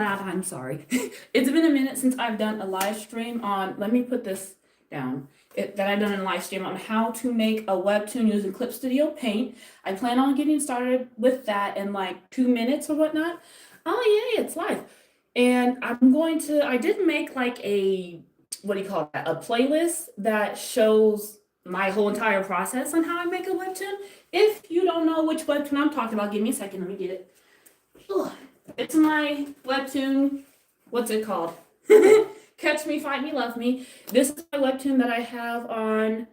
I'm sorry. It's been a minute since I've done a live stream on, let me put this down, that I've done a live stream on how to make a webtoon using Clip Studio Paint. I plan on getting started with that in like 2 minutes or whatnot. Oh yeah, it's live. And I did make like what do you call that? A playlist that shows my whole entire process on how I make a webtoon. If you don't know which webtoon I'm talking about, give me a second, let me get it. Ugh. It's my webtoon. What's it called? Catch Me, Fight Me, Love Me. This is my webtoon that I have on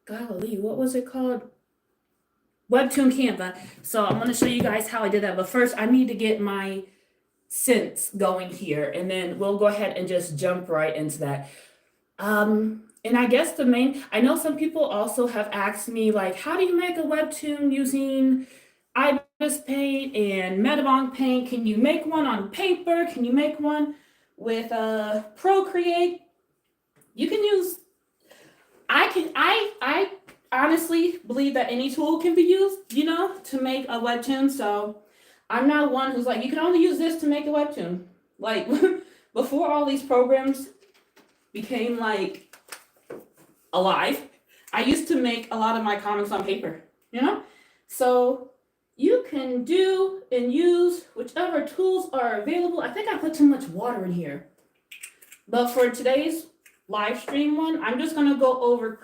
golly, what was it called? Webtoon Canva. So I'm going to show you guys how I did that. But first, I need to get my sense going here, and then we'll go ahead and just jump right into that. And I guess I know some people also have asked me, like, how do you make a webtoon using Ibis Paint and Metabonk Paint? Can you make one on paper? Can you make one with Procreate? You can use, I honestly believe that any tool can be used, to make a webtoon. So I'm not one who's like, you can only use this to make a webtoon. Like, before all these programs became like alive, I used to make a lot of my comics on paper, So you can do and use whichever tools are available. I think I put too much water in here. But for today's live stream one, I'm just going to go over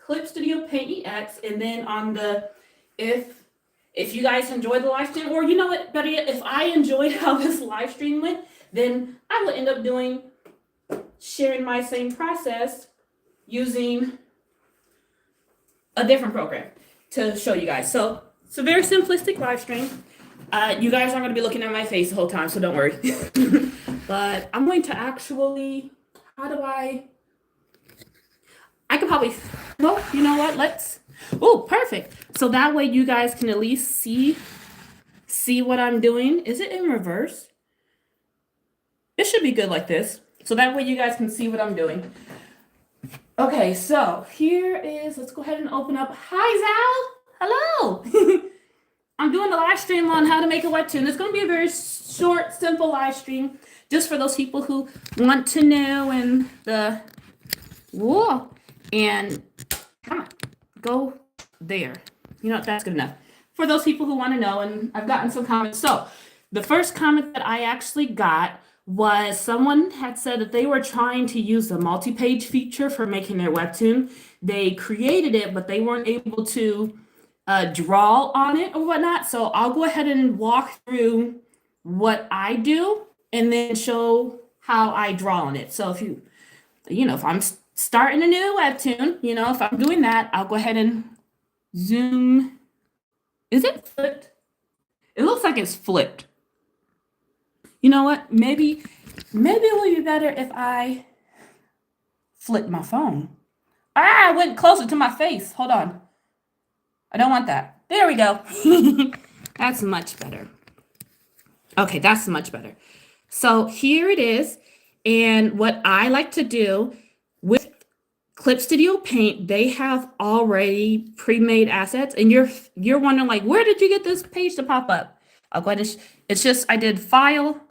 Clip Studio Paint EX, and then on if you guys enjoyed the live stream, or you know what, better yet, if I enjoyed how this live stream went, then I will end up sharing my same process using a different program to show you guys. So it's a very simplistic live stream. You guys aren't going to be looking at my face the whole time, so don't worry. But I'm going to actually, I could probably, well, you know what, perfect. So that way you guys can at least see what I'm doing. Is it in reverse? It should be good like this. So that way you guys can see what I'm doing. Okay, so let's go ahead and open up. Hi, Zal. Hello. I'm doing a live stream on how to make a webtoon. It's going to be a very short, simple live stream, just for those people who want to know. And come on, go there. That's good enough. For those people who want to know, and I've gotten some comments. So the first comment that I actually got was someone had said that they were trying to use the multi-page feature for making their webtoon. They created it, but they weren't able to draw on it or whatnot. So I'll go ahead and walk through what I do and then show how I draw on it. So if I'm starting a new webtoon, if I'm doing that, I'll go ahead and zoom. Is it flipped? It looks like it's flipped. You know what? Maybe it would be better if I flip my phone. I went closer to my face. Hold on. I don't want that. There we go. That's much better. Okay, that's much better. So here it is. And what I like to do with Clip Studio Paint, they have already pre-made assets. And you're wondering, like, where did you get this page to pop up? I'll go ahead and it's just, I did File,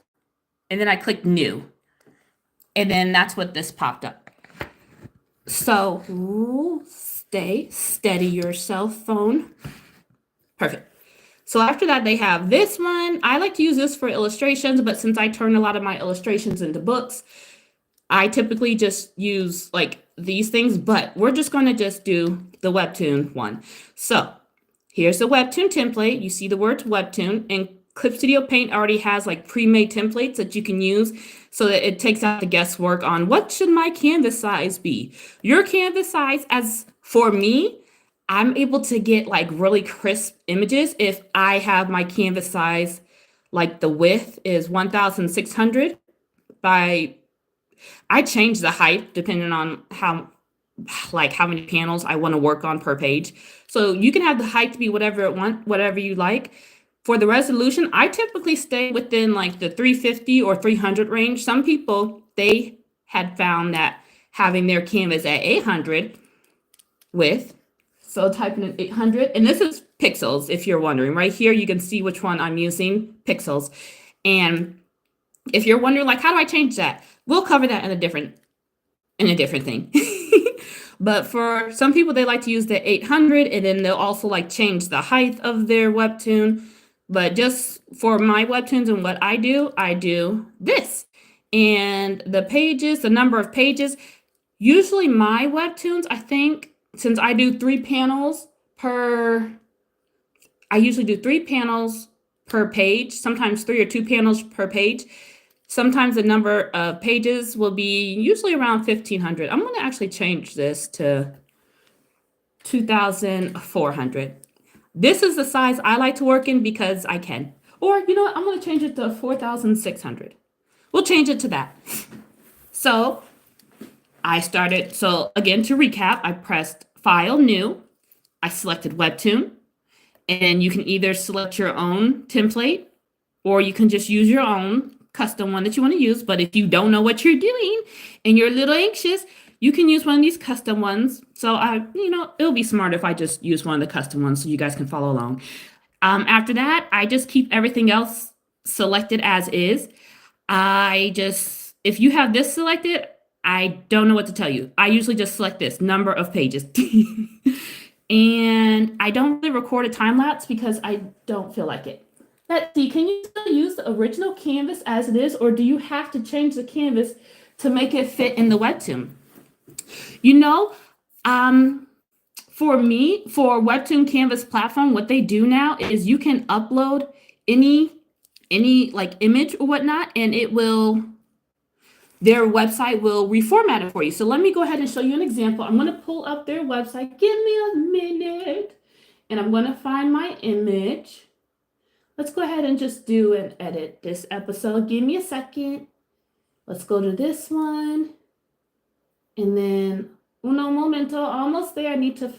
and then I clicked New. And then that's what this popped up. So stay steady yourself, phone. Perfect. So after that, they have this one. I like to use this for illustrations, but since I turn a lot of my illustrations into books, I typically just use like these things, but we're just going to just do the Webtoon one. So here's the Webtoon template. You see the word Webtoon, and Clip Studio Paint already has like pre-made templates that you can use so that it takes out the guesswork on what should my canvas size be. Your canvas size, as for me, I'm able to get like really crisp images if I have my canvas size, like the width is 1,600 by, I change the height depending on how many panels I want to work on per page. So you can have the height to be whatever you like. For the resolution, I typically stay within like the 350 or 300 range. Some people, they had found that having their canvas at 800 width, so typing in 800, and this is pixels if you're wondering. Right here, you can see which one I'm using, pixels. And if you're wondering, like, how do I change that? We'll cover that in a different thing. But for some people, they like to use the 800, and then they'll also like change the height of their webtoon. But just for my webtoons and what I do this. And the pages, the number of pages, usually my webtoons, I think, since I do 3 panels per, I usually do 3 panels per page, sometimes 3 or 2 panels per page. Sometimes the number of pages will be usually around 1,500. I'm going to actually change this to 2,400. This is the size I like to work in because I can. Or, you know what? I'm going to change it to 4,600. We'll change it to that. So I started, so again, to recap, I pressed File, New. I selected Webtoon. And you can either select your own template, or you can just use your own custom one that you want to use. But if you don't know what you're doing and you're a little anxious, you can use one of these custom ones. So it'll be smart if I just use one of the custom ones so you guys can follow along. After that, I just keep everything else selected as is. If you have this selected, I don't know what to tell you. I usually just select this number of pages. And I don't really record a time lapse because I don't feel like it. Let's see, can you still use the original canvas as it is, or do you have to change the canvas to make it fit in the webtoon? For me, for Webtoon Canvas platform, what they do now is you can upload any like image or whatnot, and their website will reformat it for you. So let me go ahead and show you an example. I'm going to pull up their website. Give me a minute. And I'm going to find my image. Let's go ahead and just do and edit this episode. Give me a second. Let's go to this one. And then, uno momento, almost there. I need to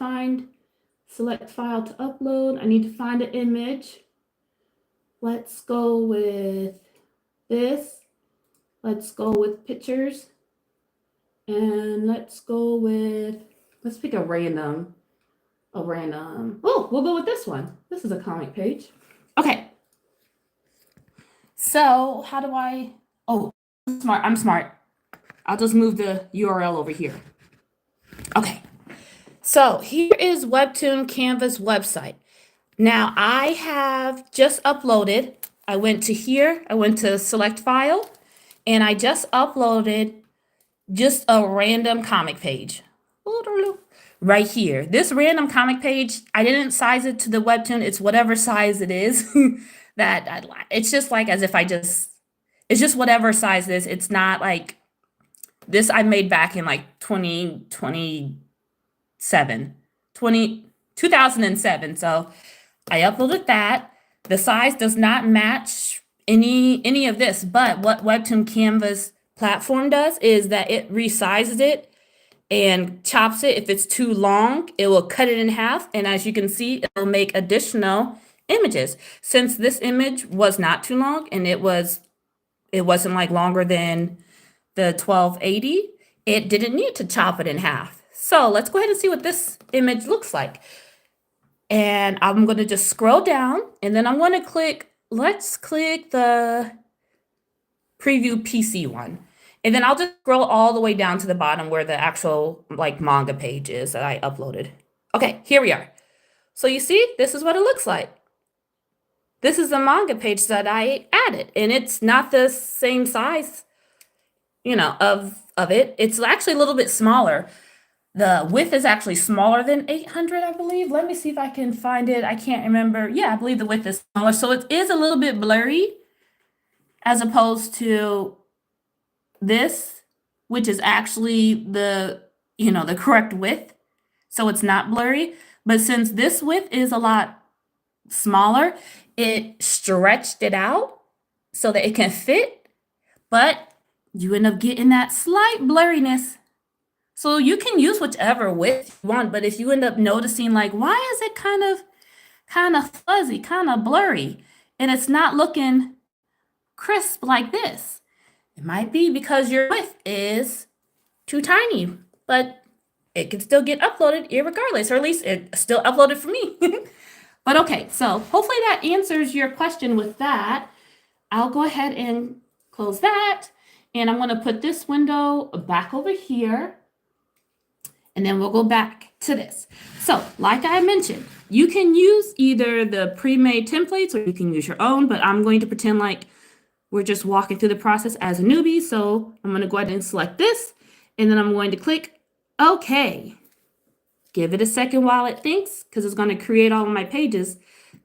select file to upload. I need to find an image. Let's go with this. Let's go with pictures, and let's pick a random, we'll go with this one. This is a comic page. Okay. So how do I'm smart. I'll just move the URL over here. Okay. So here is Webtoon Canvas website. Now I have just uploaded, I went to here, I went to select file, and I just uploaded just a random comic page right here. This random comic page, I didn't size it to the Webtoon. It's whatever size it is that I'd like. It's just like as if it's just whatever size it is. It's not like this I made back in like 2007. So I uploaded that. The size does not match any of this, but what Webtoon Canvas platform does is that it resizes it and chops it. If it's too long, it will cut it in half, and as you can see, it'll make additional images. Since this image was not too long and it wasn't like longer than the 1280, it didn't need to chop it in half. So let's go ahead and see what this image looks like. And I'm going to just scroll down, and then I'm going to let's click the preview PC one. And then I'll just scroll all the way down to the bottom where the actual like manga page is that I uploaded. Okay, here we are. So you see, this is what it looks like. This is the manga page that I added, and it's not the same size, of it. It's actually a little bit smaller. The width is actually smaller than 800, I believe. Let me see if I can find it. I can't remember. Yeah, I believe the width is smaller. So it is a little bit blurry as opposed to this, which is actually the correct width. So it's not blurry. But since this width is a lot smaller, it stretched it out so that it can fit, but you end up getting that slight blurriness. So you can use whichever width you want, but if you end up noticing like, why is it kind of fuzzy, kind of blurry, and it's not looking crisp like this, it might be because your width is too tiny, but it can still get uploaded irregardless, or at least it's still uploaded for me. But okay, so hopefully that answers your question with that. I'll go ahead and close that. And I'm going to put this window back over here. And then we'll go back to this. So like I mentioned, you can use either the pre-made templates or you can use your own, but I'm going to pretend like we're just walking through the process as a newbie. So I'm going to go ahead and select this, and then I'm going to click OK. Give it a second while it thinks, because it's going to create all of my pages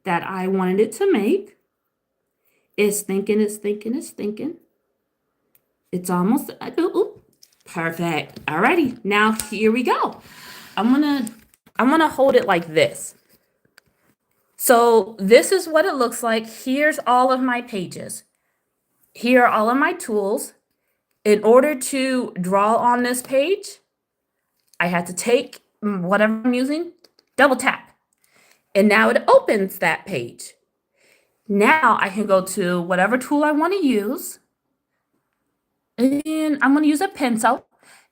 that I wanted it to make. It's thinking, it's thinking, it's thinking. It's almost, perfect. Alrighty, now here we go. I'm gonna hold it like this. So this is what it looks like. Here's all of my pages. Here are all of my tools. In order to draw on this page, I had to take whatever I'm using, double tap, and now it opens that page. Now I can go to whatever tool I want to use, and I'm going to use a pencil,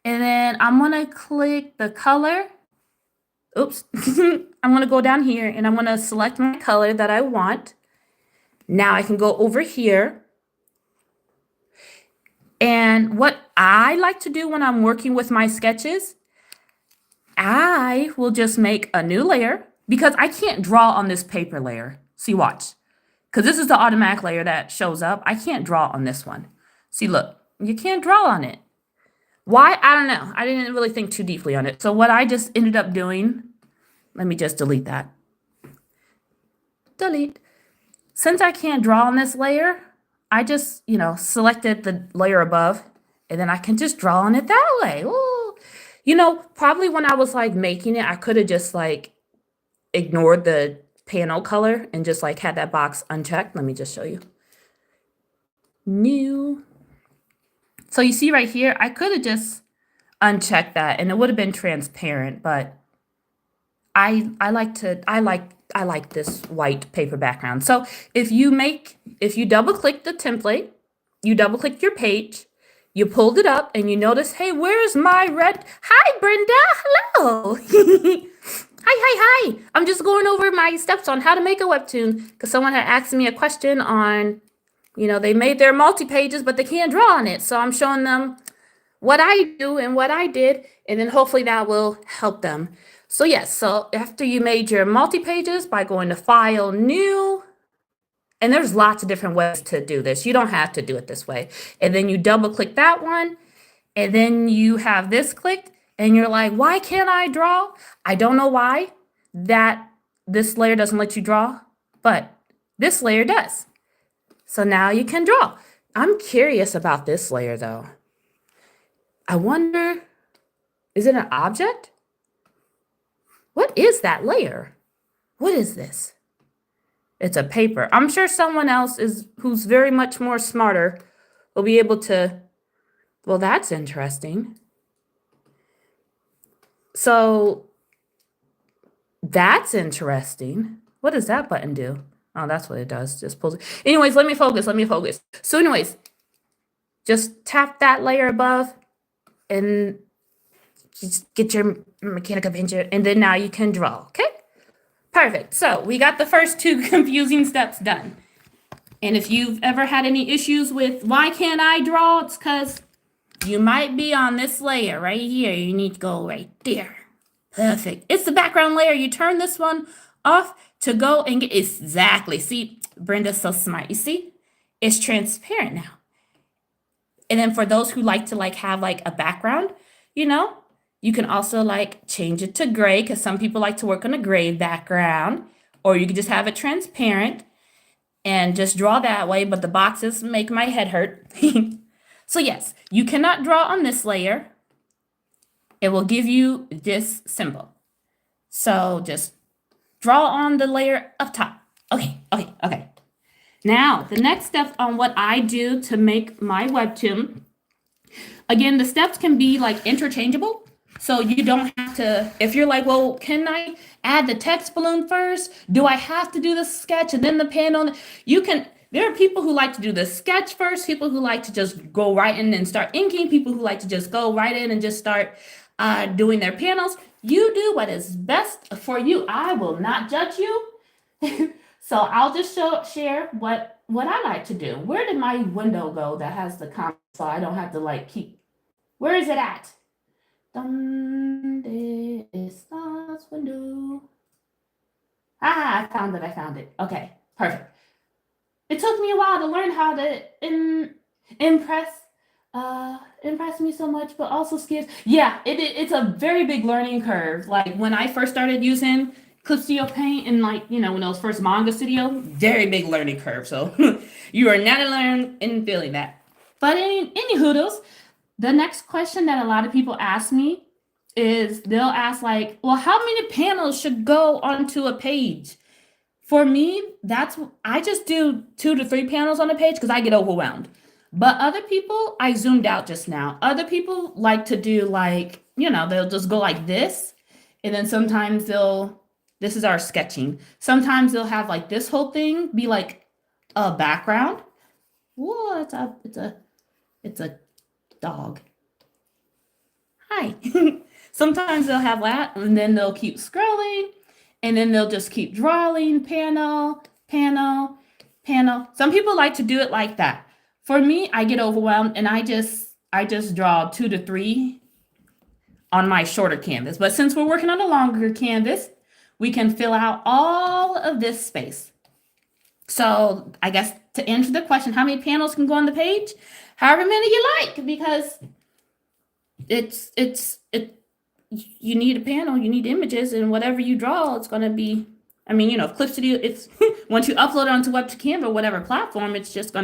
and then I'm going to click the color. Oops. I'm going to go down here, and I'm going to select my color that I want. Now I can go over here. And what I like to do when I'm working with my sketches, I will just make a new layer, because I can't draw on this paper layer. See, watch. Because this is the automatic layer that shows up. I can't draw on this one. See, look, you can't draw on it. Why? I don't know. I didn't really think too deeply on it. So what I just ended up doing, let me just delete that. Delete. Since I can't draw on this layer, I just, selected the layer above, and then I can just draw on it that way. Ooh. Probably when I was making it, I could have just ignored the panel color and just had that box unchecked. Let me just show you. New. So you see right here, I could have just unchecked that and it would have been transparent, but I like this white paper background. So if you double click the template, you double click your page, you pulled it up and you notice, hey, where's my red? Hi, Brenda. Hello. Hi. I'm just going over my steps on how to make a webtoon, because someone had asked me a question on, they made their multi-pages, but they can't draw on it. So I'm showing them what I do and what I did, and then hopefully that will help them. So yes, so after you made your multi-pages, by going to File, New, and there's lots of different ways to do this. You don't have to do it this way. And then you double click that one, and then you have this clicked, and you're like, why can't I draw? I don't know why this layer doesn't let you draw, but this layer does. So now you can draw. I'm curious about this layer though. I wonder, is it an object? What is that layer? What is this? It's a paper. I'm sure someone else who's very much more smarter will be able to, well, that's interesting. So that's interesting. What does that button do? Oh, that's what it does. Just pulls it. Anyways, let me focus. So anyways, just tap that layer above and just get your mechanical pincher, and then now you can draw, okay? Perfect. So we got the first two confusing steps done. And if you've ever had any issues with why can't I draw, it's because you might be on this layer right here. You need to go right there. Perfect. It's the background layer. You turn this one off to go and get exactly. See, Brenda's so smart. You see, it's transparent now. And then for those who like to have a background, you can also change it to gray, because some people like to work on a gray background, or you can just have it transparent and just draw that way, but the boxes make my head hurt. So yes, you cannot draw on this layer. It will give you this symbol. So just draw on the layer up top. Okay. Now, the next step on what I do to make my webtoon, again, the steps can be interchangeable. So you don't have to, if you're well, can I add the text balloon first? Do I have to do the sketch and then the panel? There are people who like to do the sketch first, people who like to just go right in and start inking, people who like to just go right in and just start doing their panels. You do what is best for you. I will not judge you. So I'll just share what what I like to do. Where did my window go that has the comment so I don't have to like keep, where is it at? Donde estás window? Ah, I found it. Okay, perfect. It took me a while to learn how to impress impress me so much, but also scares. Yeah, it's a very big learning curve. Like when I first started using Clip Studio Paint and like, you know, when it was first Manga Studio, very big learning curve. So you are not alone in feeling that. But any hoodles, the next question that a lot of people ask me is they'll ask like, well, how many panels should go onto a page? For me, I just do 2 to 3 panels on a page because I get overwhelmed. But other people, I zoomed out just now. Other people like to do like, you know, they'll just go like this. And then sometimes this is our sketching. Sometimes they'll have like this whole thing be like a background. Whoa, it's a dog. Hi. Sometimes they'll have that and then they'll keep scrolling and then they'll just keep drawing panel, panel, panel. Some people like to do it like that. For me, I get overwhelmed and I just draw 2 to 3 on my shorter canvas. But since we're working on a longer canvas, we can fill out all of this space. So I guess to answer the question, how many panels can go on the page? However many you like, because you need a panel, you need images, and whatever you draw, it's going to be, I mean, you know, if Clip Studio, it's once you upload it onto Webtoon Canva, whatever platform, it's just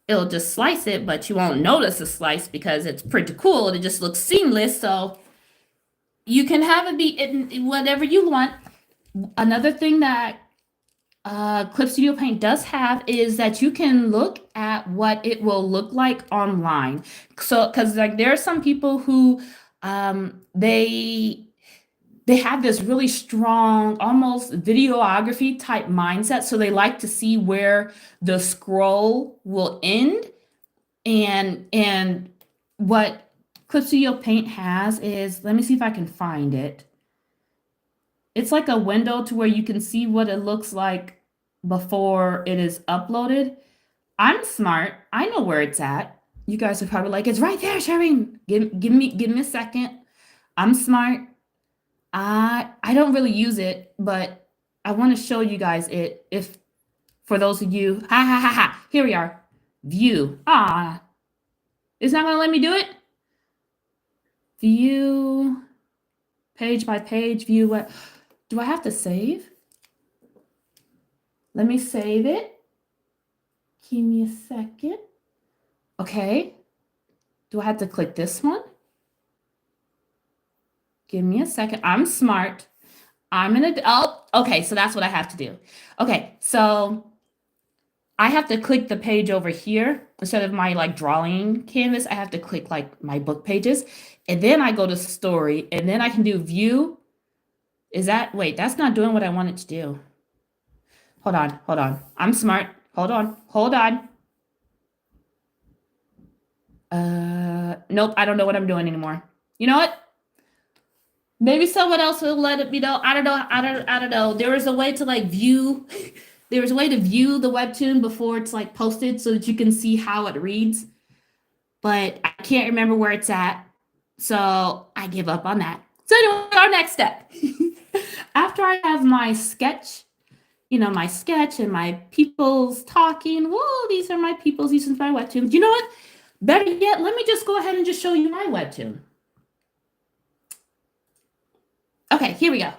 it'll just slice it, but you won't notice the slice because it's pretty cool. It just looks seamless. So you can have it be in whatever you want. Another thing that Clip Studio Paint does have is that you can look at what it will look like online. So, because like there are some people who they have this really strong, almost videography type mindset. So they like to see where the scroll will end. And what Clip Studio Paint has is, let me see if I can find it. It's like a window to where you can see what it looks like before it is uploaded. I'm smart. I know where it's at. You guys are probably like, it's right there, Shireen. Give me a second. I'm smart. I don't really use it, but I want to show you guys it. If for those of you, here we are. View. It's not gonna let me do it. View, page by page, view what? Do I have to save? Let me save it. Give me a second. Okay. Do I have to click this one? Give me a second. I'm smart. I'm an adult. Okay, so that's what I have to do. Okay, so I have to click the page over here instead of my like drawing canvas. I have to click like my book pages, and then I go to story, and then I can do view. Wait, that's not doing what I want it to do. Hold on. I'm smart. Hold on. Nope, I don't know what I'm doing anymore. You know what? Maybe someone else will let me know. I don't know. There was a way to like view. There was a way to view the Webtoon before it's like posted so that you can see how it reads. But I can't remember where it's at. So I give up on that. So anyway, our next step. After I have my sketch, my sketch and my people's talking. Whoa, these are my people's, these are my Webtoons. You know what? Better yet, let me just go ahead and just show you my Webtoon. Okay, here we go.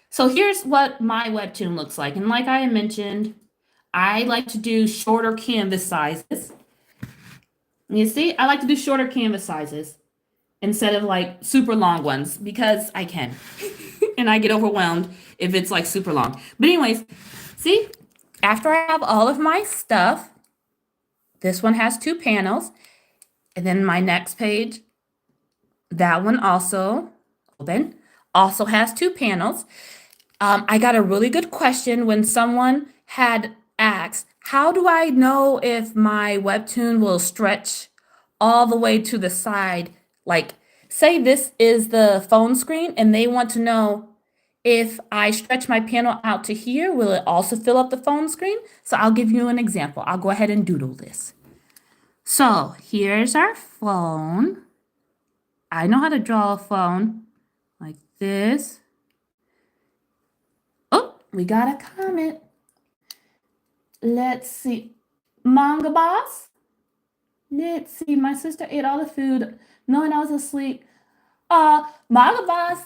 So here's what my Webtoon looks like. And like I mentioned, I like to do shorter canvas sizes. You see, I like to do shorter canvas sizes instead of like super long ones because I can. And I get overwhelmed if it's like super long. But anyways, see, after I have all of my stuff, this one has 2 panels. And then my next page, that one also has 2 panels. I got a really good question when someone had asked, how do I know if my Webtoon will stretch all the way to the side? Like, say this is the phone screen and they want to know if I stretch my panel out to here, will it also fill up the phone screen? So I'll give you an example. I'll go ahead and doodle this. So here's our phone. I know how to draw a phone like this. Oh, we got a comment. Let's see. Manga boss? Let's see. My sister ate all the food knowing I was asleep. Manga boss,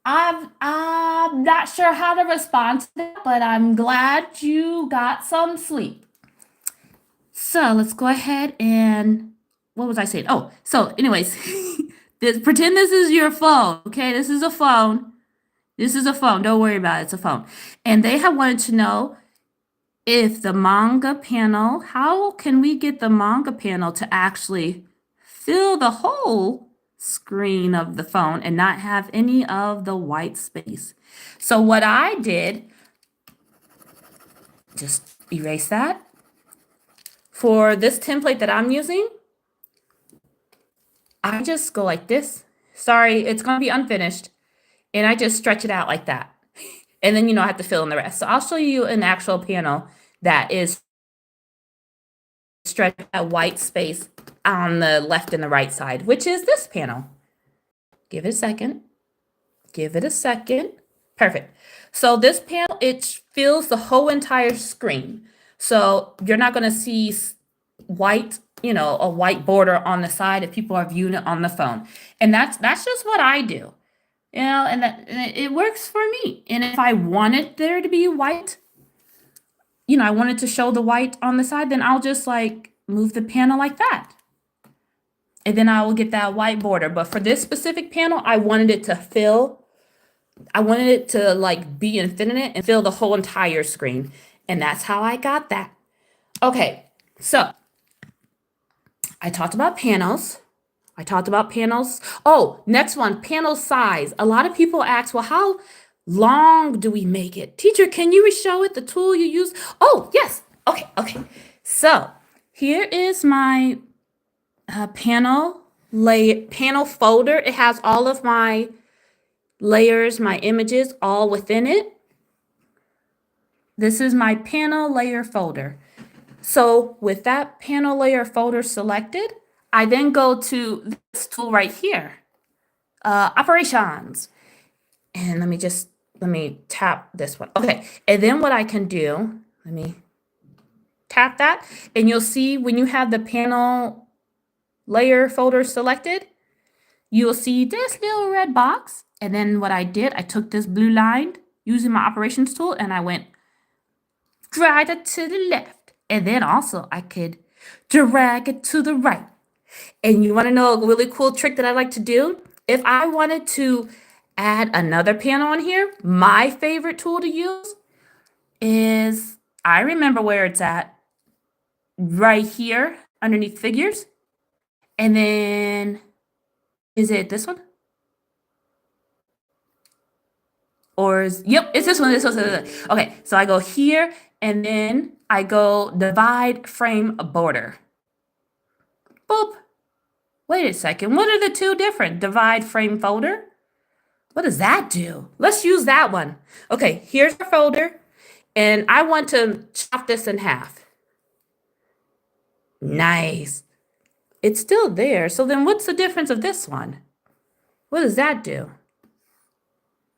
I'm not sure how to respond to that, but I'm glad you got some sleep. So let's go ahead and, what was I saying? Oh, so anyways, pretend this is your phone, okay? This is a phone. This is a phone. Don't worry about it. It's a phone. And they have wanted to know if the manga panel, how can we get the manga panel to actually fill the whole screen of the phone and not have any of the white space? So what I did, just erase that. For this template that I'm using, I just go like this. Sorry, it's going to be unfinished. And I just stretch it out like that. And then, I have to fill in the rest. So I'll show you an actual panel that is stretched at white space on the left and the right side, which is this panel. Give it a second. Give it a second. Perfect. So this panel, it fills the whole entire screen. So you're not going to see white, a white border on the side if people are viewing it on the phone. And that's just what I do. And it works for me. And if I wanted there to be white, I wanted to show the white on the side, then I'll just move the panel like that. And then I will get that white border. But for this specific panel, I wanted it to be infinite and fill the whole entire screen. And that's how I got that. Okay, so I talked about panels. Oh, next one, panel size. A lot of people ask, well, how long do we make it? Teacher, can you show it, the tool you use? Oh, yes. Okay. So here is my panel folder. It has all of my layers, my images, all within it. This is my panel layer folder. So with that panel layer folder selected, I then go to this tool right here, operations. And let me tap this one. Okay, and then what I can do, let me tap that, and you'll see when you have the panel layer folder selected, you'll see this little red box. And then what I did, I took this blue line using my operations tool and I went drag it to the left. And then also I could drag it to the right. And you want to know a really cool trick that I like to do? If I wanted to add another panel on here, my favorite tool to use is, I remember where it's at, right here underneath figures. And then, is it this one? Yep, it's this one. Okay, so I go here and then I go divide frame border. Boop. Wait a second, what are the two different? Divide frame folder? What does that do? Let's use that one. Okay, here's our folder, and I want to chop this in half. Nice. It's still there, so then what's the difference of this one? What does that do?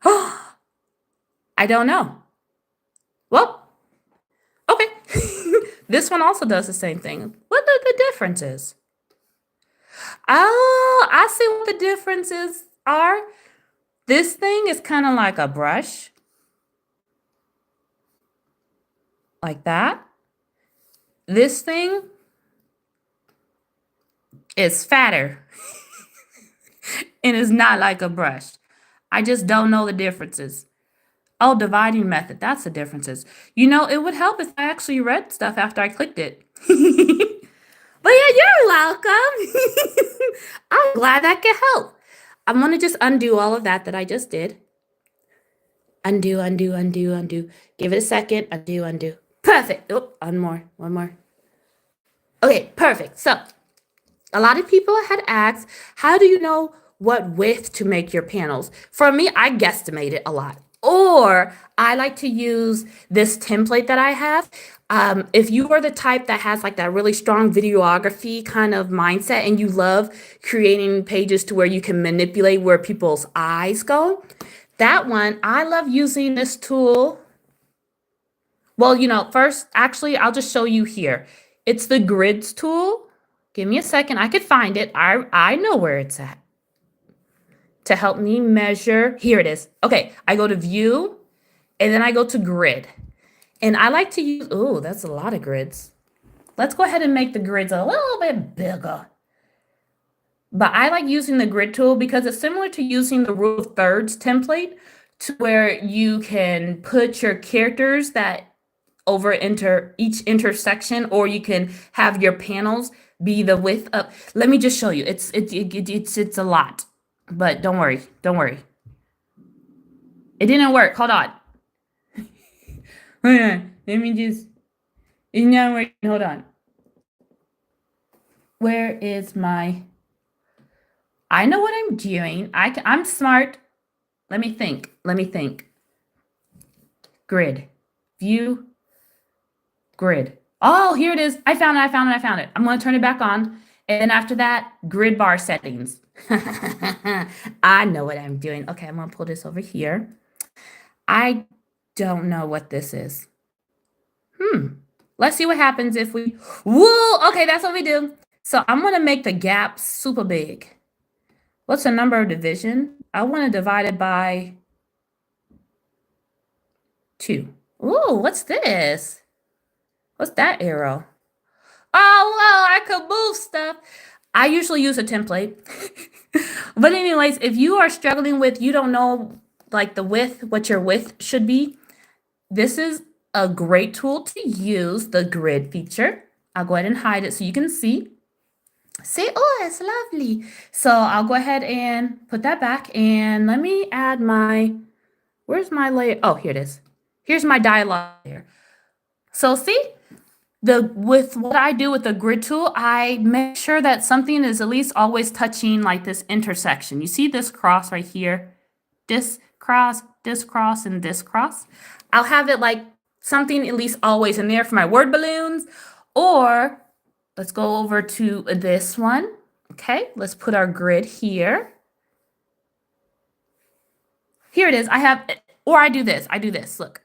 I don't know. Well, okay. This one also does the same thing. What are the differences? Oh, I see what the differences are. This thing is kind of like a brush. Like that. This thing is fatter. And it's not like a brush. I just don't know the differences. Oh, dividing method. That's the differences. It would help if I actually read stuff after I clicked it. But yeah, you're welcome. I'm glad that could help. I'm going to just undo all of that I just did. Undo. Give it a second. Undo. Perfect. Oh, one more. Okay, perfect. So a lot of people had asked, how do you know what width to make your panels. For me, I guesstimate it a lot. Or I like to use this template that I have. If you are the type that has like that really strong videography kind of mindset and you love creating pages to where you can manipulate where people's eyes go, that one, I love using this tool. Well, first, actually, I'll just show you here. It's the grids tool. Give me a second. I could find it. I know where it's at. To help me measure. Here it is. Okay, I go to view, and then I go to grid. And I like to use, oh, that's a lot of grids. Let's go ahead and make the grids a little bit bigger. But I like using the grid tool because it's similar to using the rule of thirds template to where you can put your characters that over each intersection, or you can have your panels be the width of. Let me just show you. It's a lot, but don't worry. It didn't work. Hold on. Hold on. Let me just. It's not working. Hold on. Where is my? I know what I'm doing. I'm smart. Let me think. Grid, view. Grid. Oh, here it is. I found it. I'm going to turn it back on. And then after that, grid bar settings. I know what I'm doing. Okay, I'm going to pull this over here. I don't know what this is. Let's see what happens if we... Whoa! Okay, that's what we do. So I'm going to make the gap super big. What's the number of division? I want to divide it by 2. Ooh, what's this? What's that arrow? Oh, well, I could move stuff. I usually use a template. But anyways, if you are struggling with, you don't know like the width, what your width should be, this is a great tool to use, the grid feature. I'll go ahead and hide it so you can see. See, oh, it's lovely. So I'll go ahead and put that back. And let me add where's my layer? Oh, here it is. Here's my dialogue layer. So see? With what I do with the grid tool, I make sure that something is at least always touching like this intersection. You see this cross right here? This cross, and this cross. I'll have it like something at least always in there for my word balloons. Or let's go over to this one. Okay, let's put our grid here. Here it is. I do this. Look.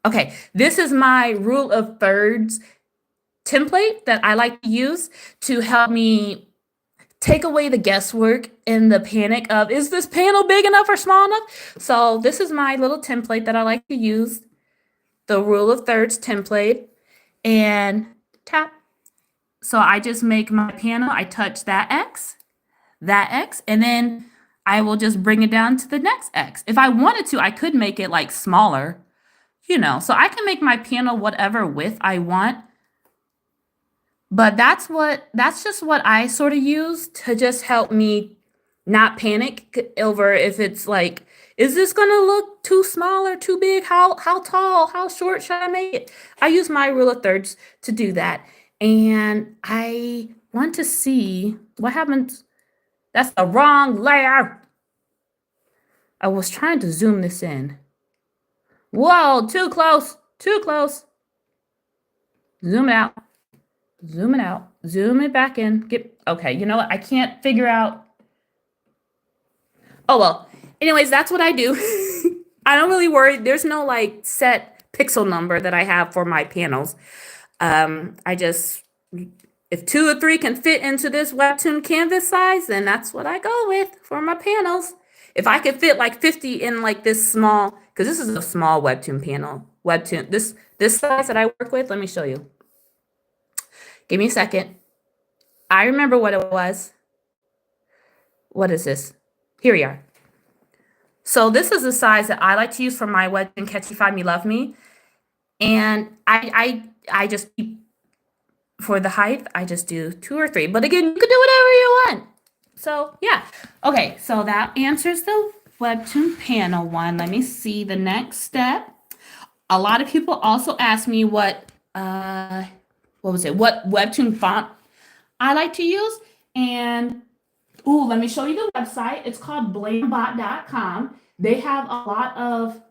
Okay, this is my rule of thirds template that I like to use to help me take away the guesswork and the panic of, is this panel big enough or small enough? So this is my little template that I like to use, the rule of thirds template, and tap. So I just make my panel, I touch that X, and then I will just bring it down to the next X. If I wanted to, I could make it like smaller. So I can make my panel whatever width I want. But that's just what I sort of use to just help me not panic over if it's like, is this going to look too small or too big? How tall, how short should I make it? I use my rule of thirds to do that. And I want to see what happens. That's the wrong layer. I was trying to zoom this in. Whoa, too close. Zoom it out. Zoom it back in. Okay, you know what? I can't figure out. Oh, well. Anyways, that's what I do. I don't really worry. There's no like set pixel number that I have for my panels. If 2 or 3 can fit into this Webtoon canvas size, then that's what I go with for my panels. If I could fit like 50 in like this small, because this is a small Webtoon panel, this size that I work with, let me show you. Give me a second. I remember what it was. What is this? Here we are. So this is the size that I like to use for my Webtoon Catchy Me Love Me. And I just keep, for the height, I just do 2 or 3. But again, you can do whatever you want. So yeah. Okay, so that answers the Webtoon panel one. Let me see the next step. A lot of people also ask me what Webtoon font I like to use. And Ooh, let me show you the website. It's called blambot.com. They have a lot of,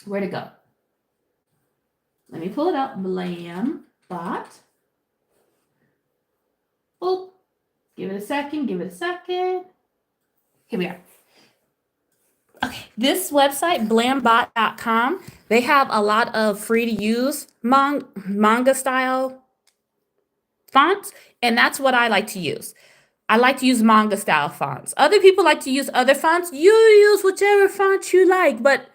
where to go? Let me pull it up. Blambot. Oh, give it a second. Give it a second. Here we are. Okay, this website, blambot.com, they have a lot of free to use manga style fonts, and that's what I like to use. I like to use manga style fonts. Other people like to use other fonts. You use whichever font you like, but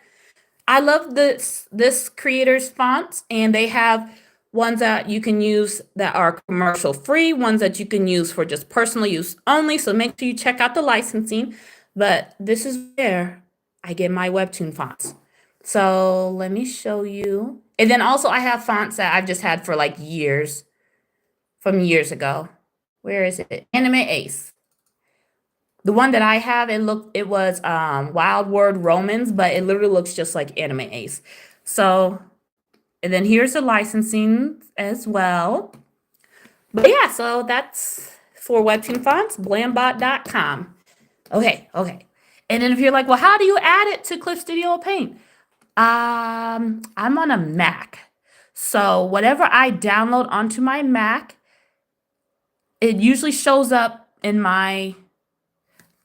I love this creator's fonts, and they have ones that you can use that are commercial free, ones that you can use for just personal use only. So make sure you check out the licensing. But this is where I get my Webtoon fonts. So let me show you. And then also I have fonts that I've just had for like years, from years ago. Where is it? Anime Ace. The one that I have, it was Wild Word Romans, but it literally looks just like Anime Ace. So, and then here's the licensing as well. But yeah, so that's for Webtoon fonts, blambot.com. Okay. And then if you're like, well, how do you add it to Clip Studio Paint? I'm on a Mac. So whatever I download onto my Mac, it usually shows up in my,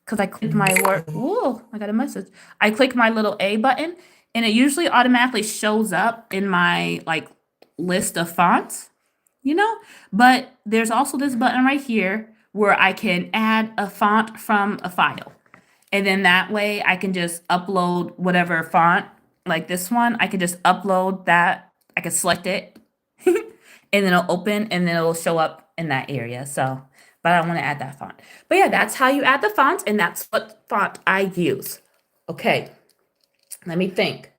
because I click my word. Whoa, I got a message. I click my little A button, and it usually automatically shows up in my like list of fonts, you know? But there's also this button right here where I can add a font from a file. And then that way I can just upload whatever font, like this one, I can just upload that. I can select it and then it'll open and then it'll show up in that area. So, but I want to add that font. But yeah, that's how you add the fonts, and that's what font I use. Okay, let me think.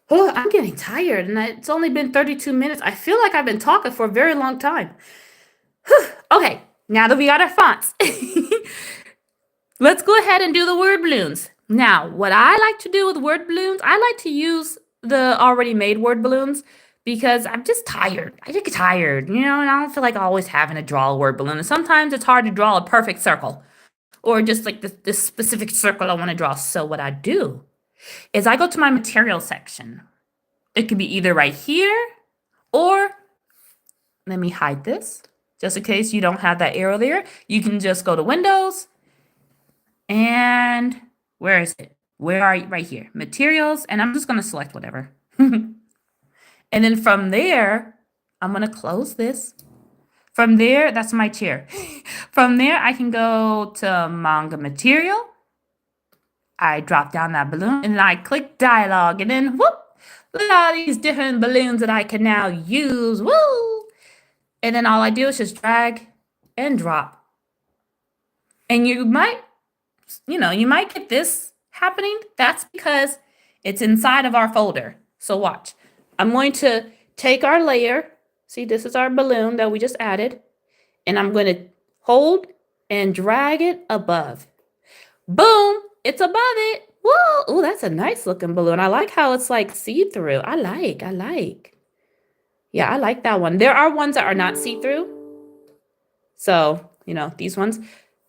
Oh, I'm getting tired, and it's only been 32 minutes. I feel like I've been talking for a very long time. Okay, now that we got our fonts, let's go ahead and do the word balloons. Now, what I like to do with word balloons, I like to use the already made word balloons because I'm just tired. I just get tired, you know, and I don't feel like always having to draw a word balloon. And sometimes it's hard to draw a perfect circle or just like this specific circle I want to draw. So what I do is I go to my material section. It could be either right here or, let me hide this just in case you don't have that arrow there. You can just go to Windows and where is it? Where are you? Right here, materials. And I'm just going to select whatever. And then from there, I'm going to close this. From there, that's my chair. From there, I can go to manga material. I drop down that balloon and then I click dialogue and then whoop, look at all these different balloons that I can now use. Woo! And then all I do is just drag and drop. And you might get this happening. That's because it's inside of our folder. So watch. I'm going to take our layer. See, this is our balloon that we just added. And I'm going to hold and drag it above. Boom! It's above it. Whoa! Oh, that's a nice looking balloon. I like how it's like see-through. I like. Yeah, I like that one. There are ones that are not see-through. So, these ones,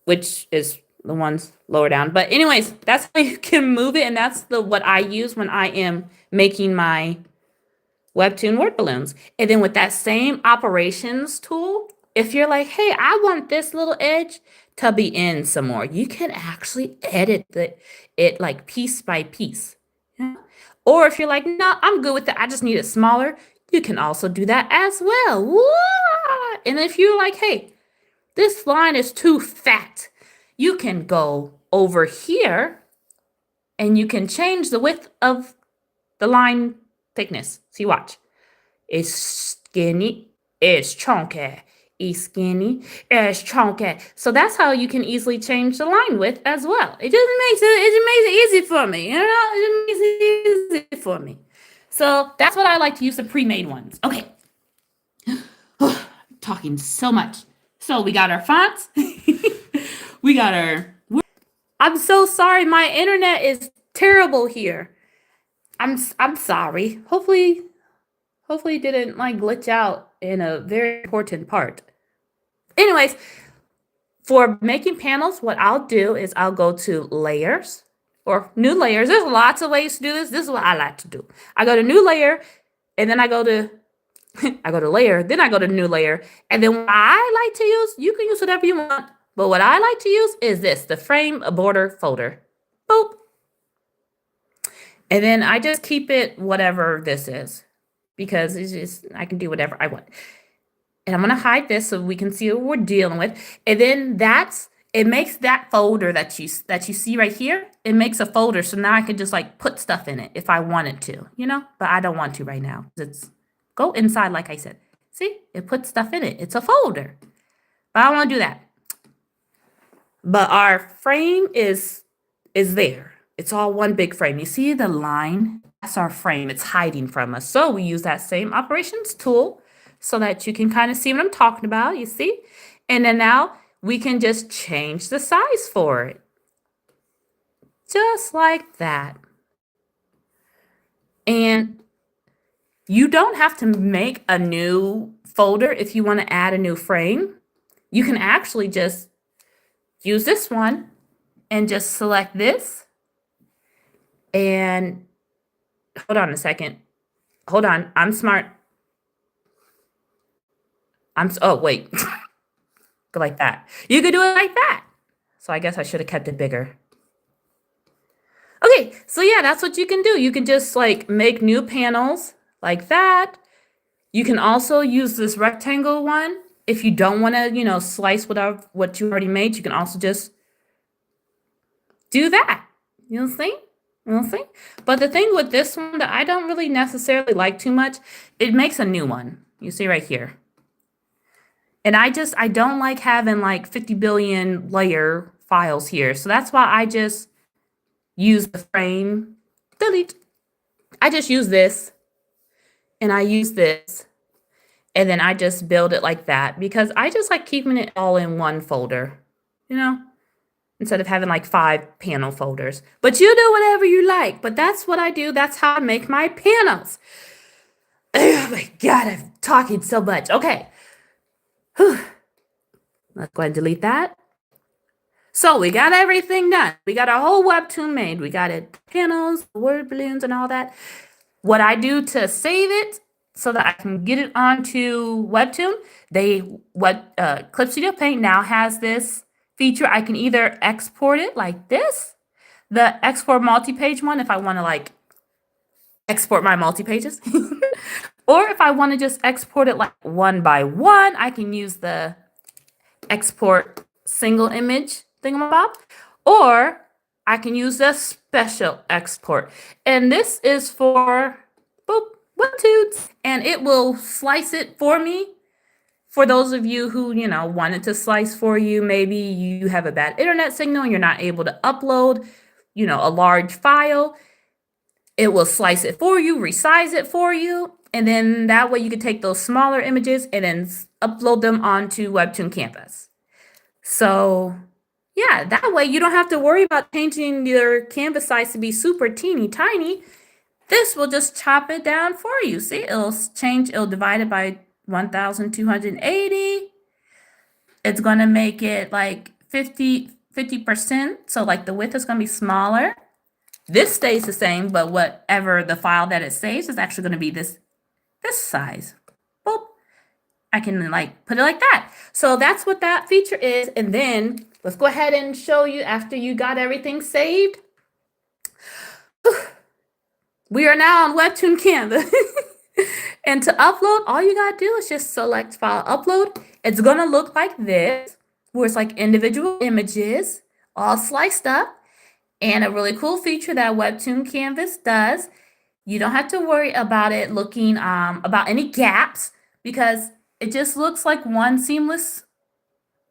which is the ones lower down. But anyways, that's how you can move it. And that's what I use when I am making my Webtoon word balloons. And then with that same operations tool, if you're like, hey, I want this little edge to be in some more, you can actually edit it like piece by piece. Yeah. Or if you're like, no, I'm good with it, I just need it smaller, you can also do that as well. Whoa! And if you're like, hey, this line is too fat, you can go over here and you can change the width of the line thickness. See, watch. It's skinny, it's chunky. It's skinny, it's chunky. So that's how you can easily change the line width as well. It just makes it easy for me. It makes it easy for me. So that's what I like to use, the pre-made ones. Okay. Talking so much. So we got our fonts. We got our... I'm so sorry. My internet is terrible here. I'm sorry. Hopefully it didn't like glitch out in a very important part. Anyways, For making panels, what I'll do is I'll go to layers or new layers. There's lots of ways to do this. This is what I like to do. I go to new layer and then I go to layer, then I go to new layer. And then what I like to use, you can use whatever you want. But what I like to use is this, the frame border folder. Boop. And then I just keep it whatever this is because it's just, I can do whatever I want. And I'm going to hide this so we can see what we're dealing with. And then it makes that folder that you see right here, it makes a folder. So now I can just like put stuff in it if I wanted to, but I don't want to right now. It's go inside, like I said. See, it puts stuff in it. It's a folder, but I don't want to do that. But our frame is there. It's all one big frame. You see the line? That's our frame. It's hiding from us. So we use that same operations tool so that you can kind of see what I'm talking about, you see? And then now we can just change the size for it. Just like that. And you don't have to make a new folder if you want to add a new frame. You can actually just use this one and just select this. And hold on a second. Hold on. I'm smart. Oh, wait. Go like that. You could do it like that. So I guess I should have kept it bigger. Okay, so yeah, that's what you can do. You can just like make new panels like that. You can also use this rectangle one. If you don't want to, slice what you already made, you can also just do that. You know what I'm saying? But the thing with this one that I don't really necessarily like too much, it makes a new one. You see right here. And I don't like having like 50 billion layer files here. So that's why I just use the frame, delete. I just use this and I use this and then I just build it like that because I just like keeping it all in one folder, instead of having like 5 panel folders. But you do whatever you like, but that's what I do. That's how I make my panels. Oh my God, I'm talking so much. Okay. Whew. Let's go ahead and delete that. So we got everything done. We got our whole Webtoon made. We got it, panels, word balloons, and all that. What I do to save it so that I can get it onto Webtoon, Clip Studio Paint now has this feature. I can either export it like this, the export multi-page one, if I want to like export my multi-pages, or if I want to just export it like one by one, I can use the export single image thingamabob, or I can use the special export. And this is for Webtoons, and it will slice it for me. For those of you who, wanted to slice for you, maybe you have a bad internet signal and you're not able to upload, a large file. It will slice it for you, resize it for you, and then that way you can take those smaller images and then upload them onto Webtoon Canvas. So yeah, that way you don't have to worry about changing your canvas size to be super teeny tiny. This will just chop it down for you. See, it'll divide it by 1,280. It's going to make it like 50%. So like the width is going to be smaller. This stays the same, but whatever the file that it saves is actually going to be this size. Boop. I can like put it like that. So that's what that feature is. And then let's go ahead and show you after you got everything saved. We are now on Webtoon Canvas. And to upload, all you got to do is just select File Upload. It's going to look like this, where it's like individual images, all sliced up. And a really cool feature that Webtoon Canvas does, you don't have to worry about it looking, about any gaps, because it just looks like one seamless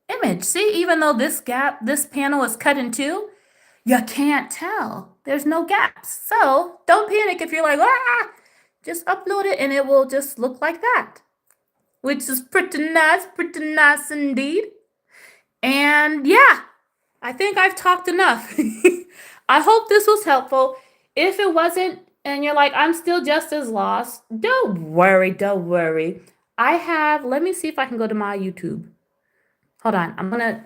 image. See, even though this panel is cut in two, you can't tell. There's no gaps. So don't panic if you're like, just upload it and it will just look like that, which is pretty nice indeed. And yeah, I think I've talked enough. I hope this was helpful. If it wasn't, and you're like, I'm still just as lost, don't worry. Let me see if I can go to my YouTube. Hold on, I'm gonna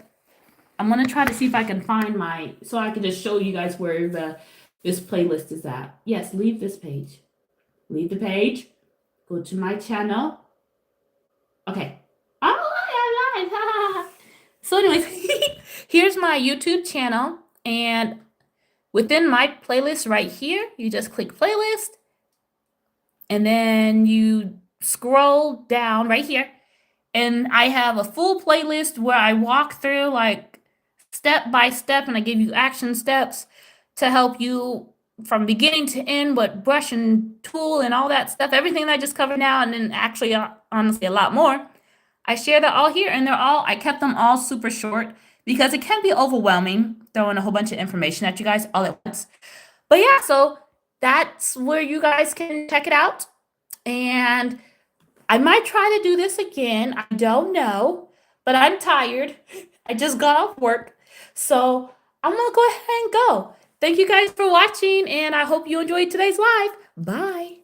I'm gonna try to see if I can find so I can just show you guys where this playlist is at. Yes, leave this page. Leave the page. Go to my channel. Okay. Oh, I'm live. So anyways, here's my YouTube channel. And within my playlist right here, you just click playlist. And then you scroll down right here. And I have a full playlist where I walk through like step by step and I give you action steps to help you from beginning to end, what brush and tool and all that stuff, everything that I just covered now, and then actually, honestly, a lot more. I share that all here, and I kept them all super short because it can be overwhelming throwing a whole bunch of information at you guys all at once. But yeah, so that's where you guys can check it out. And I might try to do this again. I don't know, but I'm tired. I just got off work. So I'm going to go ahead and go. Thank you guys for watching, and I hope you enjoyed today's live. Bye.